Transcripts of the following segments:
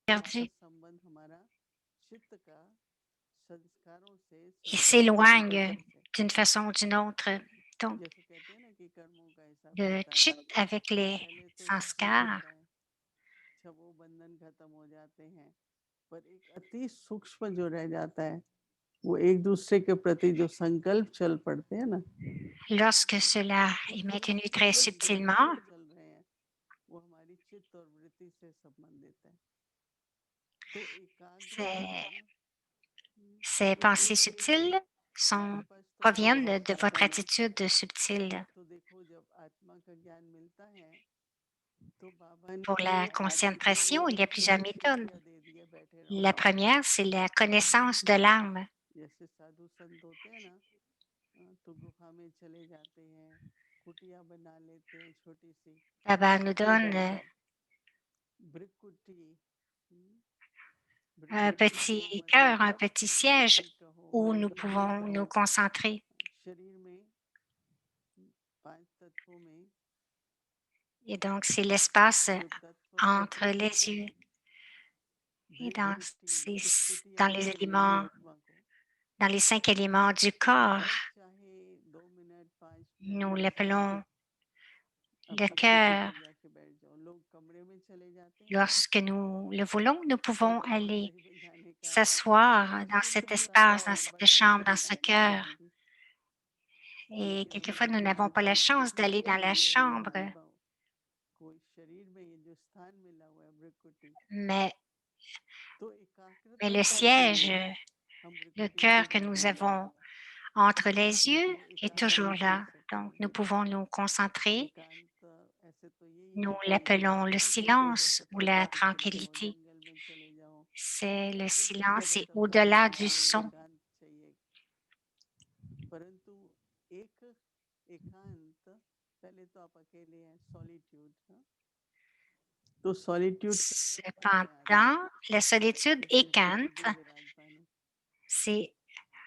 perdu. Ils s'éloignent d'une façon ou d'une autre. Donc, le chit avec les sanskars, अच्छा वो बंधन खत्म हो जाते हैं पर एक अति सूक्ष्म जो रह जाता है वो एक दूसरे के प्रति जो संकल्प चल पड़ते हैं ना lorsque cela वो est केवल maintenu très केवल subtilement, दृष्टि चल रहे हैं वो हमारी चित्त और वृत्ति से संबंधित है तो एकाग्र ces, होना ces तो pensées एक तरह से subtiles हमारे पास तो proviennent बहुत de कुछ votre है ना attitude subtile. तो देखो जब आत्मा का ज्ञान मिलता है तो बाबा Pour ने la आत्मा concentration, को il y a plusieurs méthodes. छुट्टियां दे दिया बैठे रहो La première, c'est la connaissance de l'âme. जैसे साधु संत होते हैं ना तो गुफा में चले जाते हैं कुटिया बना लेते हैं छोटी सी Baba nous उसमें donne बैठे ब्रिकुटी un ब्रिकुटी को petit cœur, un मतलब petit siège मूर्ति कहो où nous मंदिर pouvons कहो nous concentrer. शरीर में 5 तत्वों में Et donc, c'est l'espace जो तत्व entre les प्रकृति yeux है et ब्रिकुटिया dans les कहते हैं éléments, आत्मा को dans les 5 éléments du corps. बस चाहे 2 मिनट 5 minute Nous 10 minute l'appelons le अपनी कुटी cœur. पर जाके बैठ जाओ लोग कमरे में चले जाते हैं Lorsque nous le voulons, nous pouvons कोई aller कमरे में जाने का s'asseoir dans cet आवश्यकता espace, dans और cette chambre, बंधन dans ce नहीं cœur. बनती Et क्योंकि quelquefois, nous अनुभूति n'avons pas la सिद्धांत chance लिखते d'aller हैं dans कि la ये chambre, अनुभव कोई शरीर में ये जो स्थान मिला हुआ है ब्रिकुटी mais, तो mais एकाग्रता le के siège, लिए हम le ब्रिकुटी से cœur que nous जुड़ेंगे avons entre les नहीं yeux तो est एकांत toujours नहीं हो là. सकते Donc, हैं nous pouvons nous concentrer. एकांत ऐसे तो यही Nous है कि l'appelons le इधर silence ou la पहाड़ पे चले जाओ tranquillité. जंगल में चले जाओ C'est le फिर भी silence, जगह c'est शब्द au-delà du बोलेंगे son. एकांत चाहिए परंतु एक एकांत पहले तो आप अकेले हैं सॉलिट्यूड तो सॉलिट्यूड क्या हुआ मन में आ गया Cependant, la solitude कि शिव जी खुद écante, ही विराजमान है c'est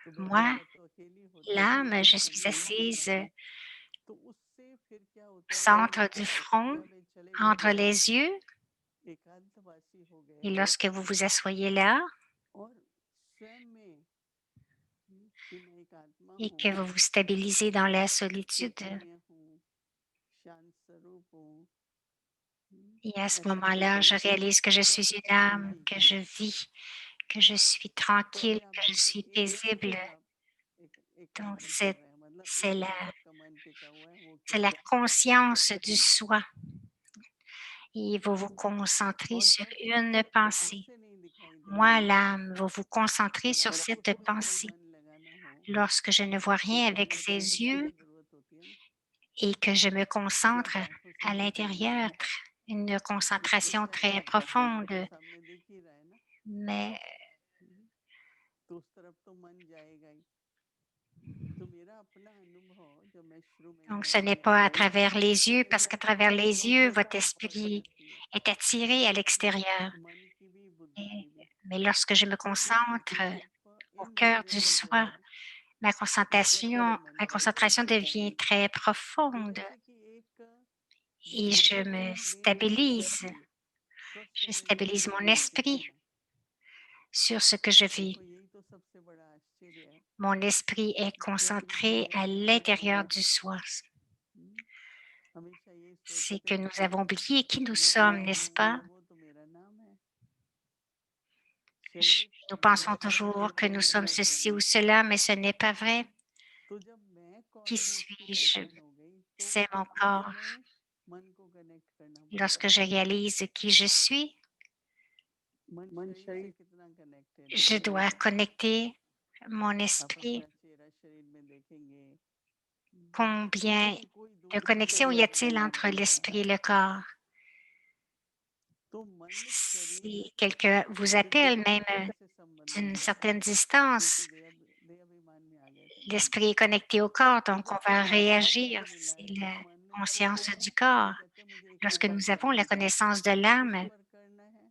तो moi, बैठा तो अकेली होती हूँ l'âme, je मन suis में assise तो उससे फिर क्या au होता है जब centre आप du front, एकाग्रता में चले entre जाते हैं les yeux. एकांतवासी हो गए Et हो lorsque vous vous asseyez là और स्वयं में कि मैं एक आत्मा et हूँ que vous vous stabilisez dans la solitude, चैतन्य हूँ शांत स्वरूप हूँ et à ce ऐसा moment-là, je अनुभव réalise que je तब suis une âme, शांति que je vis, que je suis तो tranquille, अभी आप que je देखो suis एक paisible. सेकंड आप Donc, एकाग्र कर रहे हैं मतलब c'est एक la, जगह आपका मन टिका हुआ है वो c'est क्या la है conscience du soi. Et vous vous concentrez और sur जब une वो आंख pensée. से नहीं दिखाई Moi, देती l'âme, vous vous concentrez और sur आपको cette उसमें अपना pensée. मन लगाना हो Lorsque je ne vois तो rien avec ses एकाग्रता की yeux जरूरत होती है ना et que je me जो concentre आप आंखों से à नहीं कर l'intérieur, सकते une कि concentration पुस्तक है très आपके profonde, सामने दिख ही रहा है ना mais तो उस तरफ तो मन जाएगा ही तो मेरा अपना अनुभव जब मैं शुरू में donc ce ज्ञान n'est लेने pas à आई travers les तो yeux, parce qu'à travers एकाग्रता les yeux, votre बहुत esprit बढ़ती है est attiré à l'extérieur. मन की भी बुद्धि Et- की भी Mais lorsque je me तो concentre सिर्फ au cœur इंद्रिय du जो soi, है ma उसमें मन लगता है concentration devient très तो profonde जैसे कि एक et je me में stabilise. स्वस्थ Je शरीर stabilise में mon टिका esprit है sur ce que je vis. देखो यही तो सबसे बड़ा आश्चर्य है Mon esprit est कि हम concentré à हमेशा l'intérieur du soi. हमेशा ये C'est सोचते que हैं nous कि avons oublié qui nous मैं sommes, ये n'est-ce हूँ pas? मैं वो तो मेरा नाम है शरीर Nous मन pensons toujours que ये nous मैं sommes हूँ ceci ou cela, mais ce n'est pas vrai. तो जब मैं Qui कौन हूँ उसकी suis-je? पहचान हो गई तो C'est mon corps. हमें मन को कनेक्ट करना पड़ता Lorsque है je réalise qui je suis, मन शरीर से कितना कनेक्टेड है je dois connecter mon आप esprit. अपना चेहरा शरीर में देखेंगे Combien कहीं कोई de दूर से connexions y कोई a-t-il नहीं entre दिखता l'esprit et le corps? तो मन शरीर Si quelqu'un vous appelle, même किसी से संबंधित d'une है certaine क्योंकि distance, देहाभिमान में आ गए थे l'esprit est connecté au corps, तो donc जब on va आत्मा को réagir. ये मिला C'est है तो la मन conscience को du corps. कहते हैं मुझे Lorsque एकाग्र nous avons करना la है connaissance de किस l'âme, पर करना है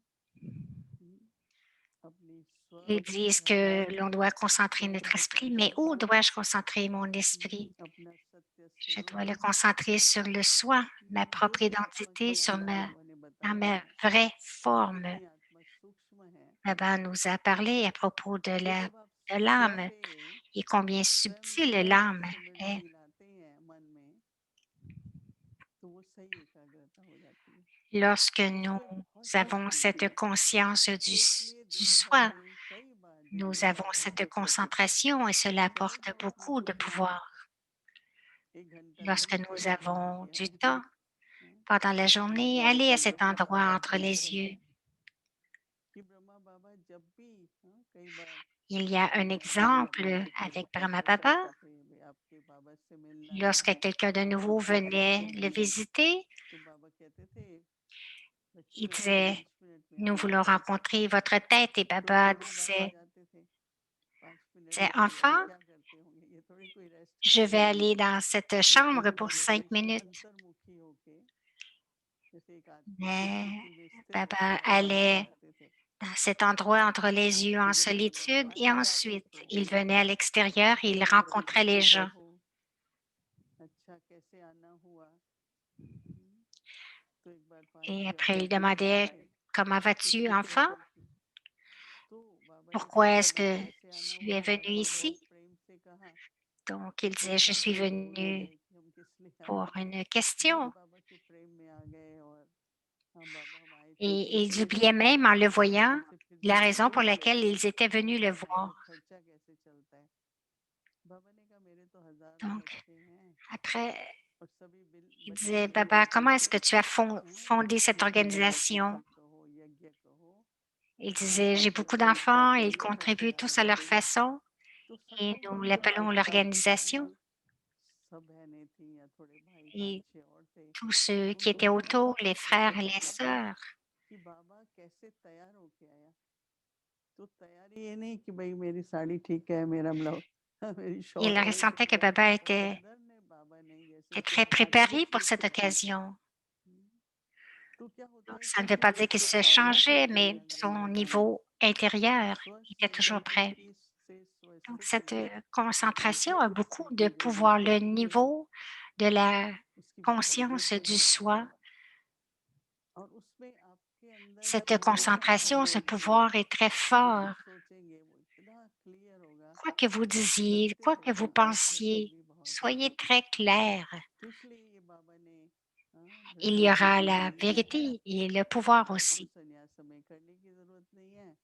अपनी स्व ils disent que l'on doit concentrer notre esprit, mais où dois-je concentrer mon esprit? अपना सत्य Je dois le स्वरूप concentrer sur le soi, ma जो propre भी आत्मा identité, के ज्ञान बाबा ने dans बताया ma vraie forme. जितनी आत्मा Baba nous a parlé à propos तो जब आप de स्व l'âme पे et combien स्वयं subtile में l'âme est. समृद्धि लाते हैं मन में, तो वो सही एकाग्रता हो जाती है। Lorsque nous उसमें बहुत कुछ avons सीखना cette है। conscience तो इसलिए du दिन भर soi, में कई बार nous जितने avons बार आप cette हो सके concentration et cela चले apporte जाओ अपने beaucoup de ध्यान में, pouvoir. 1 घंटा Lorsque दिन का nous ध्यान avons कीजिए du आज। temps हाँ, pendant la journée, ब्रह्मा allez à बाबा cet से endroit कहा entre जाता les है yeux. कि ब्रह्मा बाबा जब भी, हाँ, कई बार Il y a un कोई अपने exemple किसी avec फ्रेंड Brahma को Baba. कहता है भाई आपके बाबा से मिलना Lorsque है, quelqu'un de nouveau आप बहुत venait बिजी le हैं, visiter, तो बाबा कहते थे il बच्चू disait, 5 मिनट में nous आना voulons है। rencontrer votre tête. Et तो Baba ब्रह्मा बाबा disait, जाते थे 5 मिनट के लिए, enfant, क्या करते होंगे, ये थोड़ी कोई रेस्ट je vais करते aller होंगे, dans cette ये chambre थोड़ी pour बड़े 5 minutes. अंतर्मुखी होके, जैसे एक Mais स्थिति में स्थिर होके Baba बाबा वहां allait जाते थे। dans cet endroit entre les yeux तो en जब बाबा solitude et बाहर जाते ensuite थे il venait à l'extérieur et तो il बाबा rencontrait पूछते les कैसे gens. हो, अच्छा कैसे आना हुआ। हम्म, तो एक बार Et 5-6 après, il औरतें भी demandait, आए, comment vas-tu, किससे enfant? कैसे थी, तो बाबा ने Pourquoi पूछा est-ce que बेटा ऐसे आना tu हुआ, es venu बाबा बहुत ici? प्रेम से कहा। Donc, il थोड़ी disait, je suis कंफ्यूज हो गए venu थे कि हम किस लिए आए, pour une बस question. बाबा के प्रेम में आ गए। और हाँ बाबा हम आए थे तो Et ils इसलिए oubliaient même en le voyant आपसे फिर la raison पूछ pour laquelle लेते ils हैं étaient venus कि le हमारा voir. खर्चा कैसे चलता है। बाबा ने कहा मेरे तो हजारों Donc, बच्चे हैं après, और सभी il बच्चों disait, ने Baba, मिल comment est-ce करके, que tu as हाँ, fondé cette ये पुण्यतिथि organisation? कहो यज्ञ कहो, Il हाँ, disait, j'ai beaucoup सबने एक d'enfants, साथ ils मिलकर contribuent tous à चलाया। leur façon तो et सबको nous बड़ा l'appelons दुख था, l'organisation. हाँ, सब बहनें थी या थोड़े भाई Et 5-6 और थे, tous ceux qui उनको étaient autour, बहुत les कष्ट frères et les होता था sœurs, कि बाबा कैसे तैयार होके आया। तो तैयारी ये नहीं कि भाई मेरी साड़ी ठीक है, मेरा ब्लाउज मेरी ils शॉर्ट ठीक ressentaient que है, Baba और ब्रदर ने बाबा ने जैसे était कुछ très बातें préparé pour cette सीखी थी। occasion. तो क्या होता Donc, है ça कि ne veut फिर pas dire qu'il उससे se साधना changeait, करने mais लग गए son बाबा ने। niveau intérieur स्व était toujours prêt. स्मृति से Donc, स्वस्थिति cette में concentration a beaucoup de स्थिति जो भी pouvoir. Le होती है niveau de la उसकी बहुत conscience वृद्धि du होती soi, है, और उसमें आपके अंदर cette जो आप concentration, ce बोलेंगे, pouvoir est très जो fort. आप सोचेंगे वो इतना क्लियर होगा, Quoi que vous disiez, सत्य quoi que vous होगा, pensiez, प्रसिद्धि बहुत soyez होगी। très clair. तो इसलिए ये बाबा ने, हाँ, Il y हृदय aura बुद्धि la दी vérité et le pouvoir फालतू aussi. संन्यास में करने की जरूरत नहीं है।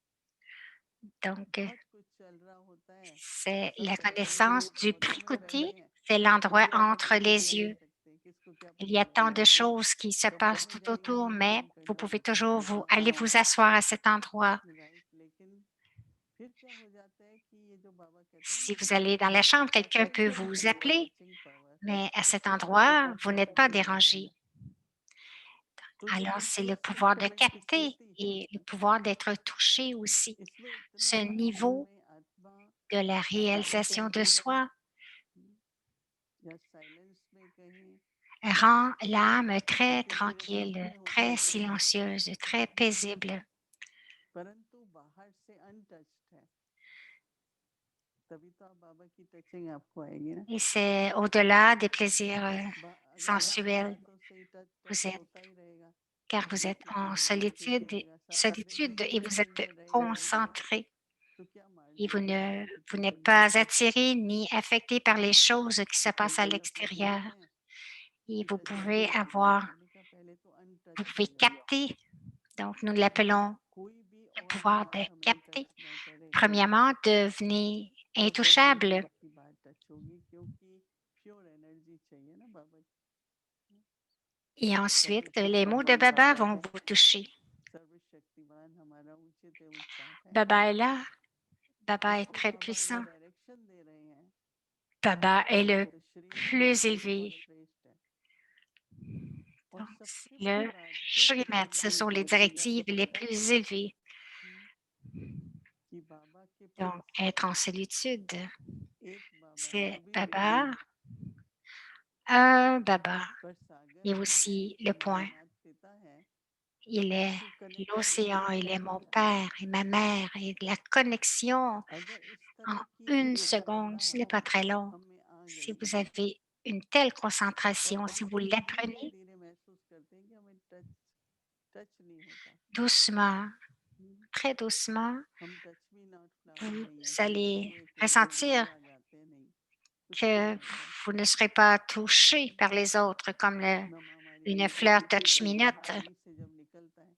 Donc, बहुत कुछ चल रहा होता है, c'est सब la बैठे हुए connaissance हैं, du बहुत समय Prikruti, बैठे हैं, c'est l'endroit लेकिन entre कुछ les बोल नहीं yeux. सकते, किसको क्या Il y पता a tant लगेगा। de choses qui se जब passent करने tout जाइए autour, हाँ mais हम vous करने pouvez जाते हैं toujours बाबा aller आओ, vous asseoir à cet endroit. Right. लेकिन फिर क्या हो जाता है कि ये जो बाबा कहते हैं ना Si vous कि allez dans la chambre, quelqu'un peut attention vous power, appeler, touching power, mais à cet इसमें आपको endroit, vous बहुत n'êtes कुछ pas मिलने वाला dérangé. है। तो जो Alors, c'est बिल्कुल le pouvoir de सूक्ष्म capter विकृति है, et le pouvoir d'être touché aussi. इसमें Ce इतना niveau हमें आत्मा de la शांति réalisation de देती है, soi या साइलेंस में कहें, rend l'âme très कि फिर tranquille, दुखी होते très हैं, silencieuse, très paisible. परंतु बाहर से अनटच्ड है, तभी तो आप बाबा की टचिंग आपको आएगी ना। Et c'est au-delà des plaisirs अगर sensuels. बाहर तो सही टच Vous टच êtes, होता ही रहेगा, car vous êtes देखिए en चलेगा, ठीक solitude, रहेगा, सारा दिन solitude उसी et vous टचिंग êtes में रहे जाएंगे, concentré. तो क्या Et मार्जिन है बाहर की vous n'êtes टचिंग में pas से। attiré ni affecté par les choses qui se तो कई passent à बार ऐसा l'extérieur. बोलते हैं Et कि vous टचिंग pouvez क्या होती है, avoir, मैंने कहा पहले तो vous अनटच pouvez हो जाओ, capter. Donc, nous l'appelons कोई भी le और pouvoir de बात हमें capter. टच ना करे, Premièrement, devenez जब वही intouchable. बाबा की बात टच होगी, क्योंकि प्योर एनर्जी चाहिए ना बाबा की। Et कहते ensuite, शिव les mots de भगवान Baba बाबा vont है, vous toucher. सर्वशक्तिमान हमारा उचित है उच्चाट है, Baba est là. Baba est इसलिए très बाबा अगर puissant. डायरेक्शन दे रहे हैं Baba est le तो श्रीमत plus बहुत élevé. श्रेष्ठ है। और Donc, सबसे बड़ी le बात फिर Shrimat, ce solitude sont les में रहना directives les plus élevées. कि बाबा के Donc, पास être en solitude, एक बाबा c'est सभी बाबा, Baba, un Baba. पर सागर Et में aussi le point. जगन्नाथ पिता है, Il est कि कनेक्शन l'océan, एक il est सेकंड mon का है। père et ma mère. Et la connexion अगर इस en तरह की une seconde, एकाग्रता ce n'est pas très long. हम में आ Si गई vous avez une telle और concentration, si बहुत vous धीरे l'apprenez धीरे महसूस करते हैं कि हमें टच टच नहीं होता, doucement, très doucement, हम touch me not flower vous नहीं है कि allez उसको एक करके ressentir ऊपर आ जाते हैं, नहीं, कुछ नहीं que होता है। vous ne serez pas touché par les autres comme नम हमारी une नीचे fleur की touch-me-not. पानी से जब निकलता है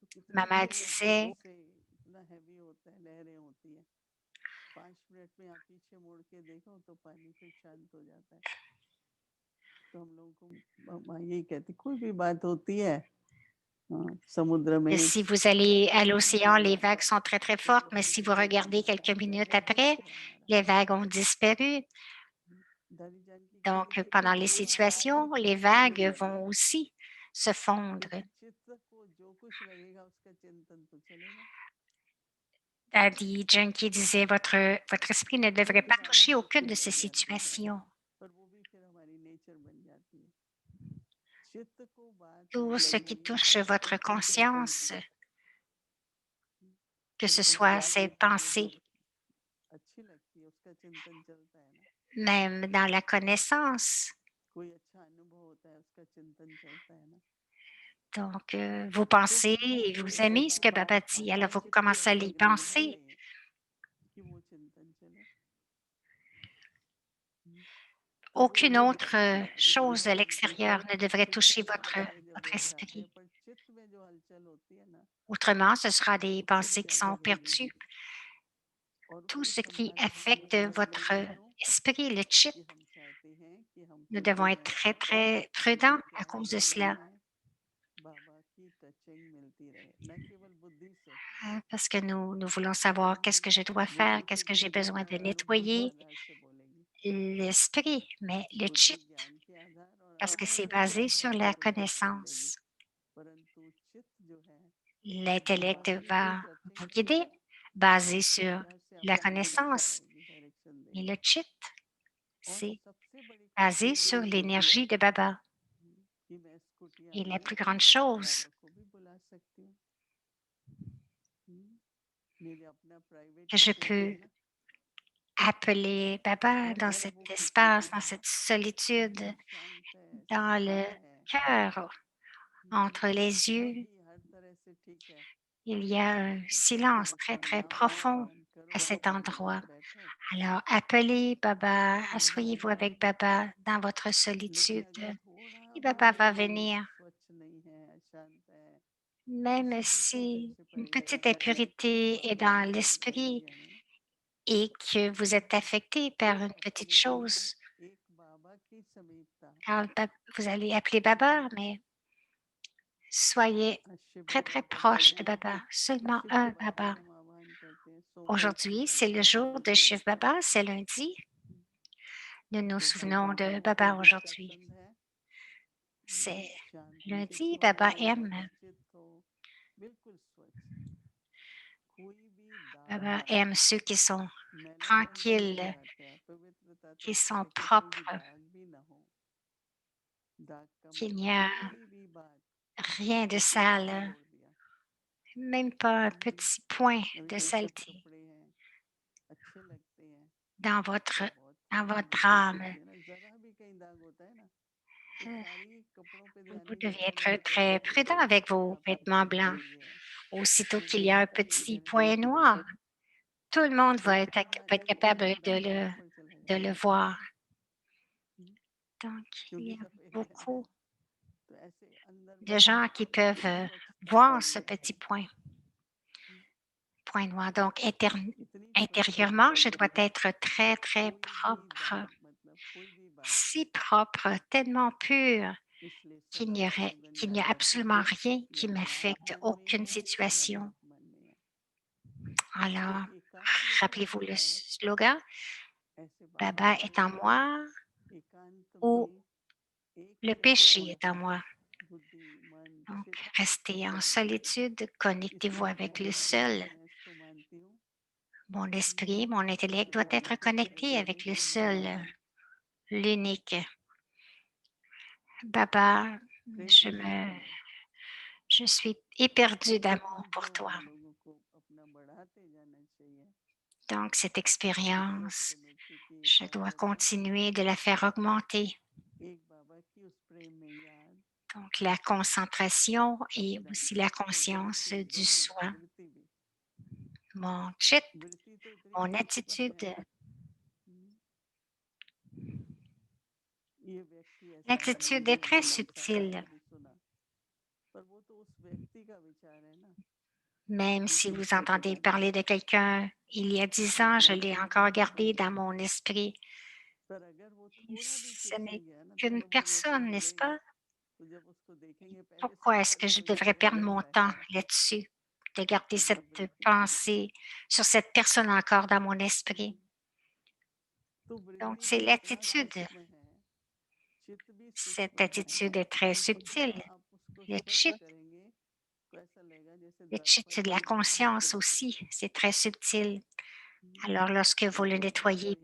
तो कितनी Maman जोर disait, से इतना हैवी होता है, लहरें होती है। 5 मिनट में आप पीछे मुड़ के देखो तो पानी फिर शांत हो जाता है। तो हम लोगों को माँ यही कहती, कोई भी बात होती है समुद्र que में si vous allez à l'océan, les vagues sont très, très fortes, mais si vous regardez quelques minutes après, les vagues ont disparu. दादी जान की Donc, कहती थी कि pendant les जो आता है situations, les वो मिट vagues जाता vont है, aussi se fondre. लेकिन चित्त को जो कुछ लगेगा उसका चिंतन तो चलेगा। Daddy Junkie disait, votre esprit ne devrait कोई pas भी toucher आती है aucune अच्छी de ces लग जाती है, situations. पर वो भी फिर हमारी नेचर बन जाती है। चित्त को बात Tout ce लगेगी qui touche उसका votre चिंतन conscience, चलेगा। que ce कभी कभी soit बात ses होती है जो pensées, अच्छी लगती है उसका चिंतन चलता है ना, même dans la connaissance. कोई अच्छा अनुभव होता है उसका चिंतन चलता है ना। Donc, vous तो pensez हमको et vous ऐसी aimez ce que Baba बात dit. Alors, हमारे vous चित्त commencez में à les लगनी penser. चाहिए कि वो चिंतन चले। तो वो Aucune autre chose de ध्यान l'extérieur ne devrait फिर toucher चलता रहता है जब votre दोहराते हैं, esprit. पर चित्त में जो हलचल होती है ना Autrement, ce sera des वो फिर pensées qui ज्यादा sont जरूरी perdues. है। और Tout फिर ce qui संभालना भी affecte जरूरी votre है। क्यों? esprit, le chit, कि हम चाहते हैं कि nous हमको devons जो être है très, très prudents हमारे à प्यारे cause de ब्रह्मा cela. में बाबा की टचिंग मिलती रहे, न केवल बुद्धि से। Parce que nous voulons savoir qu'est-ce que je dois faire, बुद्धि qu'est-ce से que j'ai ज्ञान के besoin de आधार बुद्धि के nettoyer आधार से बोलेंगे। l'esprit, mais le बुद्धि chit, ज्ञान के आधार और parce que अनुभव c'est के basé आधार से sur la हमारी बात बोलेगी, connaissance. परंतु चित्त जो है वो बाबा L'intellect की ही va vous टचिंग से guider, basé उसके sur आधार से la आपको connaissance. डायरेक्शन Et देगी। le chit, और c'est सबसे बड़ी basé खूबसूरत sur चीज ये l'énergie de Baba. है कि मैं इस कुटिया Et la में plus grande chose, बाबा को भी बुला सकती हूँ। मेरे अपना private que je space peux है ना, appeler Baba dans और cet वो espace, dans खुशनुमा cette है, solitude, एकदम शांत है, dans le शांत है। cœur, entre les yeux. सभी हर तरह से ठीक है, Il y a un सबको silence très, ऐसा très नाम profond जपमान करो à cet और वहाँ endroit. बैठो। Alors, appelez Baba, वहाँ asseyez-vous बैठो, avec Baba dans votre लेकिन solitude अगर थोड़ा et भी Baba va मन venir. स्वच्छ नहीं है, अशांत है, तो Même सीधे कहते हैं si ऐसे une पहले petite कि impurité est बाबा dans याद l'esprit करेंगे हमें। et que vous êtes affecté par फिर une petite अपने को chose, एक बाबा की समीपता, alors vous allez appeler Baba, mais soyez Shiv très, très बाबा कहते proche de हैं, Baba, seulement शिव un बाबा Baba. हम आह्वान करते हैं, सोमवार Aujourd'hui, c'est le मंगलवार jour de बुधवार। Shiv Baba, c'est lundi. Nous nous तो souvenons बाबा de को Baba जो aujourd'hui. पसंद है, C'est शांति से lundi, खड़े Baba हो, aime. चित्त हो, बिल्कुल स्वच्छ, कोई भी Baba दाग, aime ceux qui sont मैलापन से भर tranquilles, जाते हैं, पवित्रता qui तक sont कहते कोई भी propres, दाग भी ना हो। दाग का qu'il मतलब n'y a कोई भी बात rien de sale, छोड़ दिया। même pas un petit point अभी de कोई सब saleté कपड़े हैं, अच्छे लगते हैं, dans तो votre, बहुत dans खुशी votre महसूस âme. होती है ना, जरा भी कहीं दाग होता है ना, तो Euh, सारी कपड़ों पे ध्यान Vous नहीं devez जाता, être लगता है très जैसे prudent avec vos कपड़ा vêtements पहना blancs. ही है। Aussitôt मैंने qu'il y a un देखा ये petit मैंने point देखा noir, tout le monde तो va पूरा va être एक capable दाग ऊपर चला de le जाता है। voir. Donc, il क्योंकि y a सफेद है ना, beaucoup तो ऐसे अंदर de में gens qui peuvent स्वच्छता voir फैल ce जाती petit है। point noir. Donc, इतनी स्वच्छता intérieurement, je फैल dois जाती है, être très, très कोई भी propre, दाग मतलब कोई भी बात, si propre, tellement pure इसलिए qu'il सदा सुगंध qu'il आ n'y a जाता है, absolument rien या qui बात m'affecte, मन में aucune है या situation. बात मन में है। तो Alors, एकाग्रता rappelez-vous जो le है, slogan, ऐसे बाबा Baba est बोले en moi एकांत ou में एक le ही रहो, péché est en moi. बुद्धि मन Donc, चित्त restez en सब एक। solitude, connectez-vous इसलिए avec le मैं seul. मैं इसको मानती हूँ Mon esprit, mon intellect doit बाबा être की connecté avec le सर्वोन्नत seul, ब्रह्म, l'unique. Baba, प्रेम je से me, कहो। je suis éperdue d'amour अनुभव pour toi. हम लोगों को अपना बढ़ाते जाना चाहिए। Donc, cette ईश्वर expérience, स्मृति की je dois एकाग्रता, continuer de la faire augmenter. एक बाबा की उस प्रेम में याद, Donc, la concentration et aussi la conscience du soi. Mon chit, mon attitude, l'attitude est très subtile. Même si vous entendez parler de quelqu'un, il y a 10 ans, je l'ai encore gardé dans mon esprit. Ce n'est qu'une personne, n'est-ce pas? Pourquoi est-ce que je devrais perdre mon temps là-dessus, de garder cette pensée sur cette personne encore dans mon esprit? Donc, c'est l'attitude. Cette attitude est très subtile. Le chit, le chit, c'est de la conscience aussi. C'est très subtil. Alors, lorsque vous le nettoyez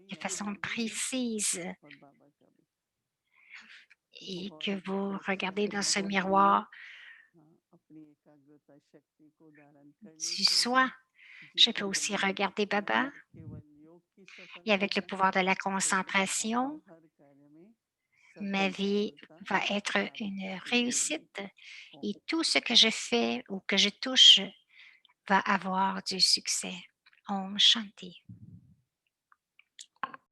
de façon précise et que vous regardez dans ce miroir du soi, je peux aussi regarder Baba et avec le pouvoir de la concentration, ma vie va être une réussite et tout ce que je fais ou que je touche va avoir du succès. Om Shanti.